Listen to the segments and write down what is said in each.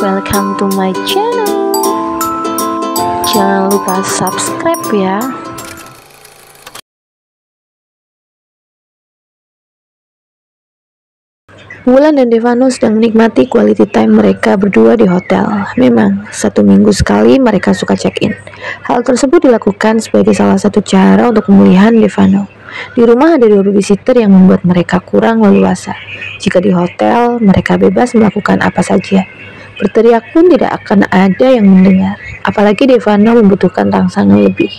welcome to my channel. Jangan lupa subscribe ya. Wulan dan Devano sedang menikmati quality time mereka berdua di hotel. Memang, 1 minggu sekali mereka suka check-in. Hal tersebut dilakukan sebagai salah satu cara untuk pemulihan Devano. Di rumah ada 2 babysitter yang membuat mereka kurang leluasa. Jika di hotel, mereka bebas melakukan apa saja. Berteriak pun tidak akan ada yang mendengar. Apalagi Devano membutuhkan rangsangan lebih.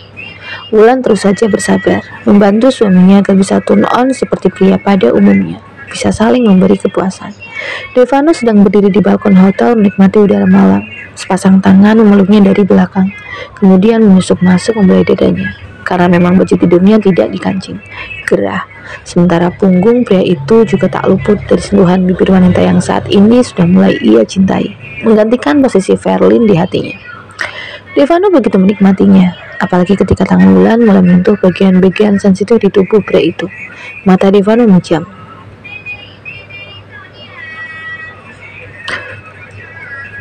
Wulan terus saja bersabar, membantu suaminya agar bisa turn on seperti pria pada umumnya. Bisa saling memberi kepuasan. Devano sedang berdiri di balkon hotel menikmati udara malam. Sepasang tangan memeluknya dari belakang, kemudian menusuk masuk membelai dadanya. Karena memang baju tidurnya tidak dikancing, gerah. Sementara punggung pria itu juga tak luput dari sentuhan bibir wanita yang saat ini sudah mulai ia cintai, menggantikan posisi Verlin di hatinya. Devano begitu menikmatinya, apalagi ketika tangan Wulan mulai menyentuh bagian-bagian sensitif di tubuh pria itu. Mata Devano menjam.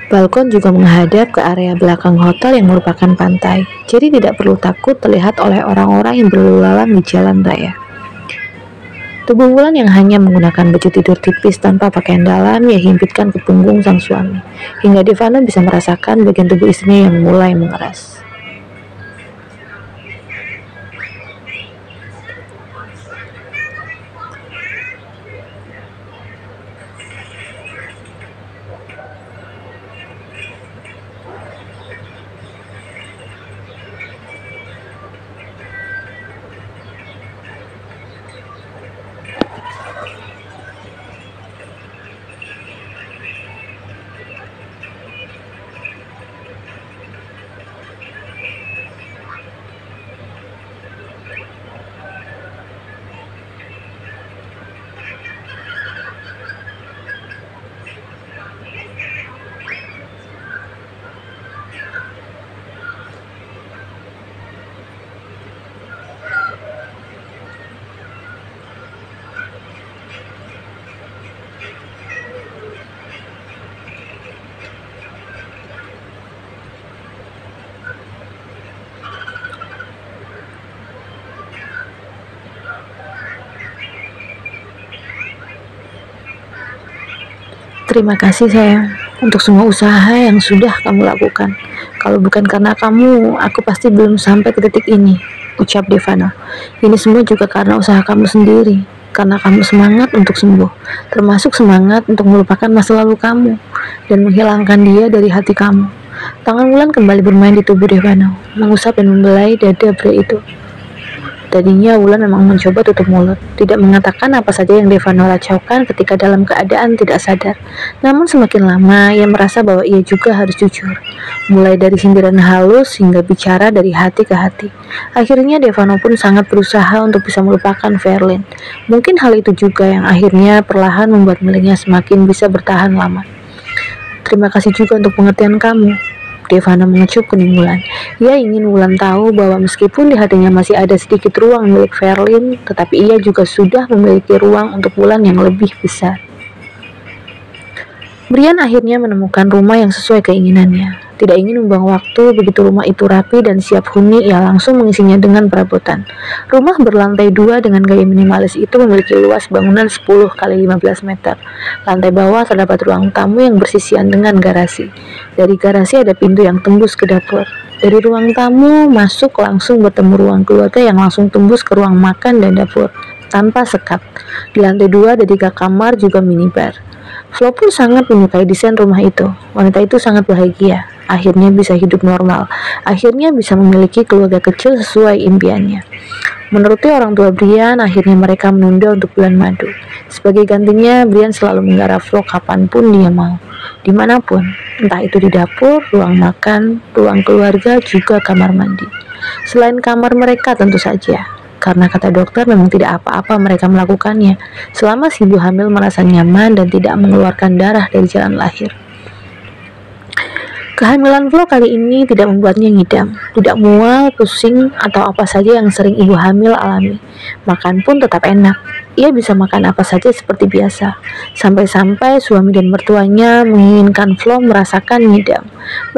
Balkon juga menghadap ke area belakang hotel yang merupakan pantai, jadi tidak perlu takut terlihat oleh orang-orang yang berlalu lalang di jalan raya. Tubuh Wulan yang hanya menggunakan baju tidur tipis tanpa pakaian dalam ia himpitkan ke punggung sang suami, hingga Devano bisa merasakan bagian tubuh istrinya yang mulai mengeras. Terima kasih sayang, untuk semua usaha yang sudah kamu lakukan. Kalau bukan karena kamu, aku pasti belum sampai ke titik ini, ucap Devano. Ini semua juga karena usaha kamu sendiri, karena kamu semangat untuk sembuh, termasuk semangat untuk melupakan masa lalu kamu, dan menghilangkan dia dari hati kamu. Tangan Wulan kembali bermain di tubuh Devano, mengusap dan membelai dada pria itu. Tadinya Wulan memang mencoba tutup mulut, tidak mengatakan apa saja yang Devano racaukan ketika dalam keadaan tidak sadar. Namun semakin lama ia merasa bahwa ia juga harus jujur, mulai dari sindiran halus hingga bicara dari hati ke hati. Akhirnya Devano pun sangat berusaha untuk bisa melupakan Verlin. Mungkin hal itu juga yang akhirnya perlahan membuat miliknya semakin bisa bertahan lama. Terima kasih juga untuk pengertian kamu, Devano mengecup kening Wulan. Ia ingin Wulan tahu bahwa meskipun di hatinya masih ada sedikit ruang milik Verlin, tetapi ia juga sudah memiliki ruang untuk Wulan yang lebih besar. Brian akhirnya menemukan rumah yang sesuai keinginannya. Tidak ingin membuang waktu, begitu rumah itu rapi dan siap huni, ia langsung mengisinya dengan perabotan. Rumah berlantai 2 dengan gaya minimalis itu memiliki luas bangunan 10 kali 15 meter. Lantai bawah terdapat ruang tamu yang bersisian dengan garasi. Dari garasi ada pintu yang tembus ke dapur. Dari ruang tamu masuk langsung bertemu ruang keluarga yang langsung tembus ke ruang makan dan dapur tanpa sekat. Di lantai 2 ada 3 kamar juga minibar. Flo pun sangat menyukai desain rumah itu. Wanita itu sangat bahagia. Akhirnya bisa hidup normal. Akhirnya bisa memiliki keluarga kecil sesuai impiannya. Menuruti orang tua Brian, akhirnya mereka menunda untuk bulan madu. Sebagai gantinya, Brian selalu menggarap Flo kapanpun dia mau, dimanapun. Entah itu di dapur, ruang makan, ruang keluarga, juga kamar mandi. Selain kamar mereka tentu saja. Karena kata dokter memang tidak apa-apa mereka melakukannya selama si ibu hamil merasa nyaman dan tidak mengeluarkan darah dari jalan lahir. Kehamilan Flo kali ini tidak membuatnya ngidam, tidak mual, pusing, atau apa saja yang sering ibu hamil alami. Makan pun tetap enak. Ia bisa makan apa saja seperti biasa. Sampai-sampai suami dan mertuanya menginginkan Flo merasakan ngidam.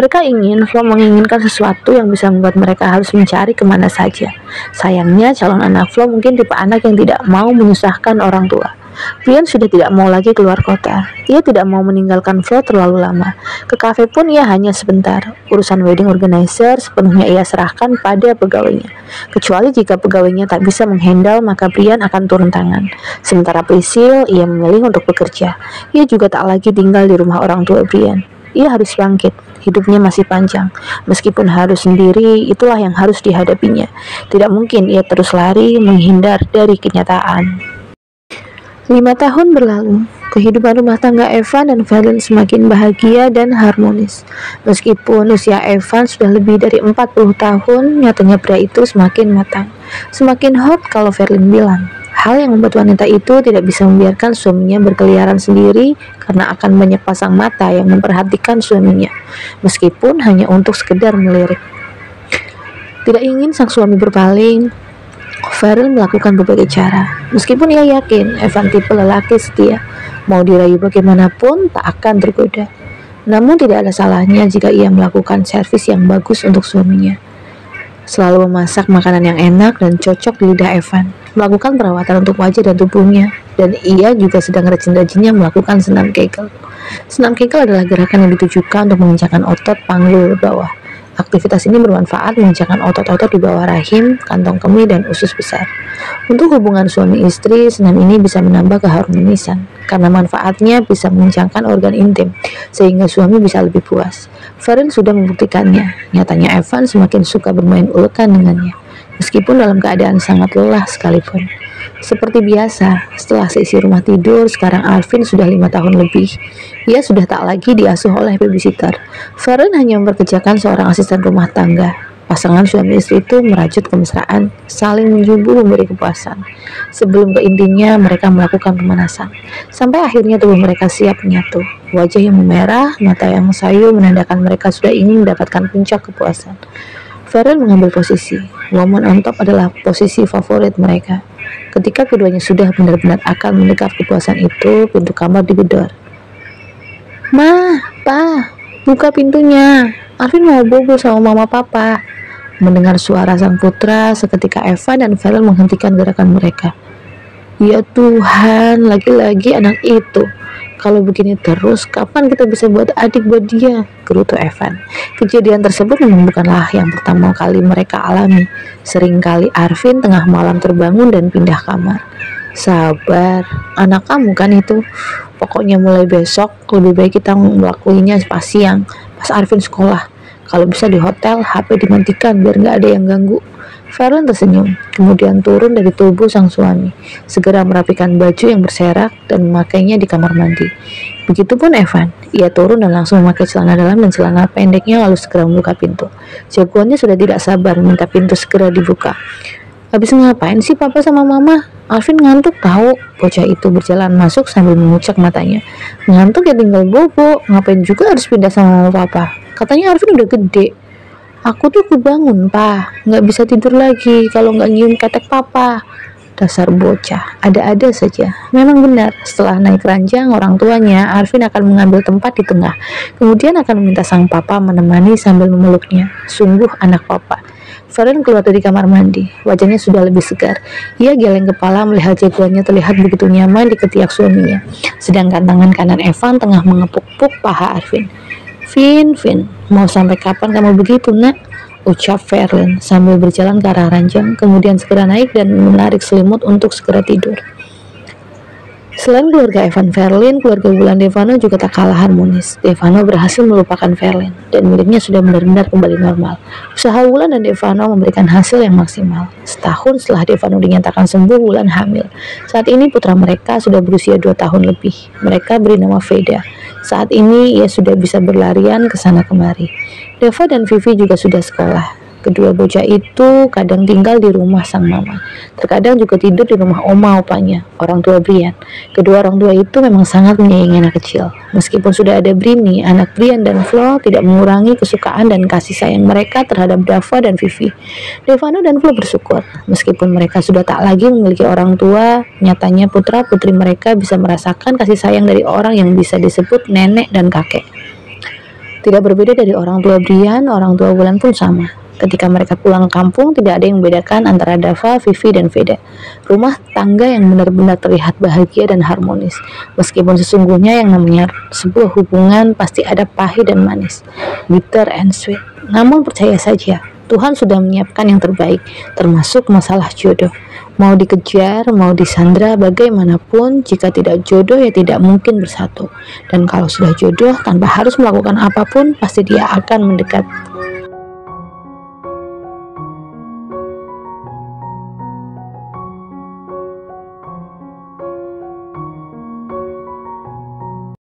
Mereka ingin Flo menginginkan sesuatu yang bisa membuat mereka harus mencari kemana saja. Sayangnya calon anak Flo mungkin tipe anak yang tidak mau menyusahkan orang tua. Brian sudah tidak mau lagi keluar kota. Ia tidak mau meninggalkan Flo terlalu lama. Ke kafe pun ia hanya sebentar. Urusan wedding organizer sepenuhnya ia serahkan pada pegawainya. Kecuali jika pegawainya tak bisa menghandle, maka Brian akan turun tangan. Sementara Priscilla, ia memilih untuk bekerja. Ia juga tak lagi tinggal di rumah orang tua Brian. Ia harus bangkit. Hidupnya masih panjang. Meskipun harus sendiri, itulah yang harus dihadapinya. Tidak mungkin ia terus lari menghindar dari kenyataan. 5 tahun berlalu, kehidupan rumah tangga Evan dan Verlin semakin bahagia dan harmonis. Meskipun usia Evan sudah lebih dari 40 tahun, nyatanya pria itu semakin matang. Semakin hot kalau Verlin bilang. Hal yang membuat wanita itu tidak bisa membiarkan suaminya berkeliaran sendiri karena akan banyak pasang mata yang memperhatikan suaminya, meskipun hanya untuk sekedar melirik. Tidak ingin sang suami berpaling, Verlin melakukan berbagai cara. Meskipun ia yakin Evan tipe lelaki setia, mau dirayu bagaimanapun tak akan tergoda. Namun tidak ada salahnya jika ia melakukan servis yang bagus untuk suaminya. Selalu memasak makanan yang enak dan cocok di lidah Evan, melakukan perawatan untuk wajah dan tubuhnya, dan ia juga sedang rajin-rajinnya melakukan senam Kegel. Senam Kegel adalah gerakan yang ditujukan untuk mengencangkan otot panggul bawah. Aktivitas ini bermanfaat mengencangkan otot-otot di bawah rahim, kantong kemih, dan usus besar. Untuk hubungan suami istri, senam ini bisa menambah keharmonisan, karena manfaatnya bisa mengencangkan organ intim, sehingga suami bisa lebih puas. Verlin sudah membuktikannya. Nyatanya Evan semakin suka bermain ulekan dengannya, meskipun dalam keadaan sangat lelah sekalipun. Seperti biasa, setelah seisi rumah tidur, sekarang Arvin sudah 5 tahun lebih. Ia sudah tak lagi diasuh oleh babysitter. Verlin hanya memperkerjakan seorang asisten rumah tangga. Pasangan suami istri itu merajut kemesraan, saling menjubu memberi kepuasan. Sebelum ke intinya, mereka melakukan pemanasan. Sampai akhirnya tubuh mereka siap menyatu. Wajah yang memerah, mata yang sayu menandakan mereka sudah ingin mendapatkan puncak kepuasan. Verlin mengambil posisi. Woman on top adalah posisi favorit mereka. Ketika keduanya sudah benar-benar akan mendekat kepuasan itu, pintu kamar digedor. "Ma, Pa, buka pintunya. Arvin mau bobo sama mama papa." Mendengar suara sang putra, seketika Evan dan Verlin menghentikan gerakan mereka. "Ya Tuhan, lagi-lagi anak itu. Kalau begini terus, kapan kita bisa buat adik buat dia?" gerutu Evan. Kejadian tersebut memang bukanlah yang pertama kali mereka alami. Seringkali Arvin tengah malam terbangun dan pindah kamar. "Sabar, anak kamu kan itu. Pokoknya mulai besok, lebih baik kita melakukannya pas siang, pas Arvin sekolah. Kalau bisa di hotel, HP dimatikan biar nggak ada yang ganggu." Verlin tersenyum, kemudian turun dari tubuh sang suami, segera merapikan baju yang berserak dan memakainya di kamar mandi. Begitupun Evan, ia turun dan langsung memakai celana dalam dan celana pendeknya lalu segera membuka pintu. Jagoannya sudah tidak sabar meminta pintu segera dibuka. "Habis ngapain sih papa sama mama? Arvin ngantuk tahu." Bocah itu berjalan masuk sambil mengucek matanya. "Ngantuk ya tinggal bobo, ngapain juga harus pindah sama mama papa? Katanya Arvin udah gede." "Aku tuh kebangun, Pa. Nggak bisa tidur lagi kalau nggak nyium ketek papa." Dasar bocah, ada-ada saja. Memang benar, setelah naik ranjang orang tuanya, Arvin akan mengambil tempat di tengah. Kemudian akan meminta sang papa menemani sambil memeluknya. Sungguh anak papa. Verlin keluar dari kamar mandi. Wajahnya sudah lebih segar. Ia geleng kepala melihat jagoannya terlihat begitu nyaman di ketiak suaminya. Sedangkan tangan kanan Evan tengah mengepuk-puk paha Arvin. Vin, mau sampai kapan kamu begitu, nak?" ucap Verlin sambil berjalan ke arah ranjang, kemudian segera naik dan menarik selimut untuk segera tidur. Selain keluarga Evan Verlin, keluarga Wulan Devano juga tak kalah harmonis. Devano berhasil melupakan Verlin, dan miliknya sudah benar-benar kembali normal. Usaha Wulan dan Devano memberikan hasil yang maksimal. Setahun setelah Devano dinyatakan sembuh, Wulan hamil. Saat ini putra mereka sudah berusia 2 tahun lebih. Mereka beri nama Veda. Saat ini ia sudah bisa berlarian ke sana kemari. Deva dan Vivi juga sudah sekolah. Kedua bocah itu kadang tinggal di rumah sang mama, terkadang juga tidur di rumah oma opanya, orang tua Brian. Kedua orang tua itu memang sangat menyayangi anak kecil. Meskipun sudah ada Britney, anak Brian dan Flo tidak mengurangi kesukaan dan kasih sayang mereka terhadap Dava dan Vivi. Devano dan Flo bersyukur, meskipun mereka sudah tak lagi memiliki orang tua, nyatanya putra-putri mereka bisa merasakan kasih sayang dari orang yang bisa disebut nenek dan kakek. Tidak berbeda dari orang tua Brian, orang tua Wulan pun sama. Ketika mereka pulang kampung, tidak ada yang membedakan antara Dava, Vivi, dan Veda. Rumah tangga yang benar-benar terlihat bahagia dan harmonis. Meskipun sesungguhnya yang namanya sebuah hubungan pasti ada pahit dan manis, bitter and sweet. Namun percaya saja, Tuhan sudah menyiapkan yang terbaik, termasuk masalah jodoh. Mau dikejar, mau disandra, bagaimanapun, jika tidak jodoh ya tidak mungkin bersatu. Dan kalau sudah jodoh, tanpa harus melakukan apapun, pasti dia akan mendekat